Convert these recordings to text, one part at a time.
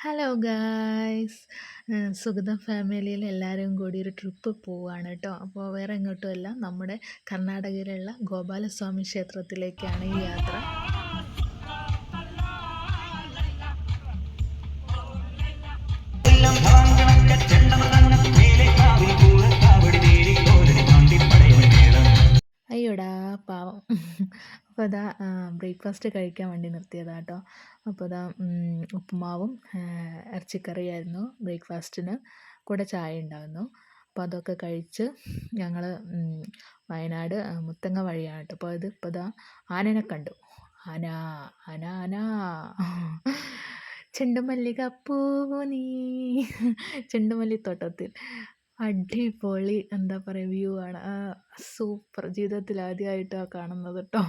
Hello guys. സുഗതം ഫാമിലിയിൽ എല്ലാവരും കൂടി ഒരു ട്രിപ്പ് പോവുകയാണ് കേട്ടോ. അപ്പോൾ വേറെ എങ്ങോട്ടുമല്ല, നമ്മുടെ കർണാടകയിലുള്ള ഗോപാലസ്വാമി ക്ഷേത്രത്തിലേക്കാണ് ഈ യാത്ര. അയ്യോടാ പാവം. അപ്പോൾ അതാ ബ്രേക്ക്ഫാസ്റ്റ് കഴിക്കാൻ വേണ്ടി നിർത്തിയതാണ് കേട്ടോ. അപ്പോൾ അതാ ഉപ്പുമാവും ഇറച്ചിക്കറിയായിരുന്നു ബ്രേക്ക്ഫാസ്റ്റിന്. കൂടെ ചായ ഉണ്ടായിരുന്നു. അപ്പോൾ അതൊക്കെ കഴിച്ച് ഞങ്ങൾ വയനാട് മുത്തങ്ങ വഴിയാണ് കേട്ടോ. അപ്പോൾ ഇപ്പോൾ ഇതാ ആനനെ കണ്ടു. ആന ആന ആന ചെണ്ടുമല്ലികപ്പൂവു നീ ചെണ്ടുമല്ലിത്തോട്ടത്തിൽ അടിപൊളി എന്താ പറയുക വ്യൂ ആണ്. സൂപ്പർ. ജീവിതത്തിൽ ആദ്യമായിട്ടാണ് കാണുന്നത് കേട്ടോ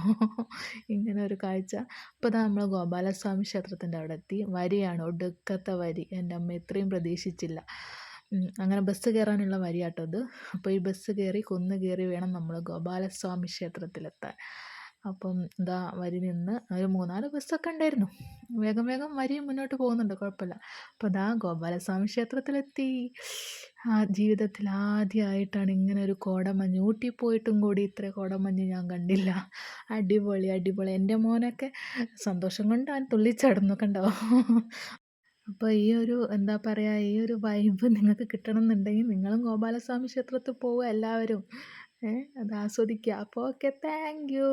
ഇങ്ങനെ ഒരു കാഴ്ച. അപ്പോൾ ഇതാ നമ്മൾ ഗോപാലസ്വാമി ക്ഷേത്രത്തിൻ്റെ അവിടെ എത്തി. വരിയാണ്, ഒടുക്കത്തെ വരി. എൻ്റെ അമ്മ ഇത്രയും പ്രതീക്ഷിച്ചില്ല. അങ്ങനെ ബസ് കയറാനുള്ള വരിയാട്ടോ ഇത്. അപ്പോൾ ഈ ബസ് കയറി കുന്ന് കയറി വേണം നമ്മൾ ഗോപാലസ്വാമി ക്ഷേത്രത്തിലെത്താൻ. അപ്പം ഇതാ വരി നിന്ന് ഒരു 3-4 ബസ്സൊക്കെ ഉണ്ടായിരുന്നു. വേഗം വേഗം വരി മുന്നോട്ട് പോകുന്നുണ്ട്, കുഴപ്പമില്ല. അപ്പോൾ ഇതാ ഗോപാലസ്വാമി ക്ഷേത്രത്തിലെത്തി. ജീവിതത്തിൽ ആദ്യമായിട്ടാണ് ഇങ്ങനെ ഒരു കോടമഞ്ഞ്. ഊട്ടി പോയിട്ടും കൂടി ഇത്ര കോടമഞ്ഞ് ഞാൻ കണ്ടില്ല. അടിപൊളി അടിപൊളി. എൻ്റെ മോനൊക്കെ സന്തോഷം കൊണ്ട് അവൻ തുള്ളിച്ചാടുന്നു, കണ്ടോ. അപ്പോൾ ഈ ഒരു എന്താ പറയുക, ഈ ഒരു വൈബ് നിങ്ങൾക്ക് കിട്ടണം എന്നുണ്ടെങ്കിൽ നിങ്ങളും ഗോപാലസ്വാമി ക്ഷേത്രത്തിൽ പോവുക എല്ലാവരും. അത് ആസ്വദിക്കുക. അപ്പോൾ ഓക്കെ, താങ്ക് യു.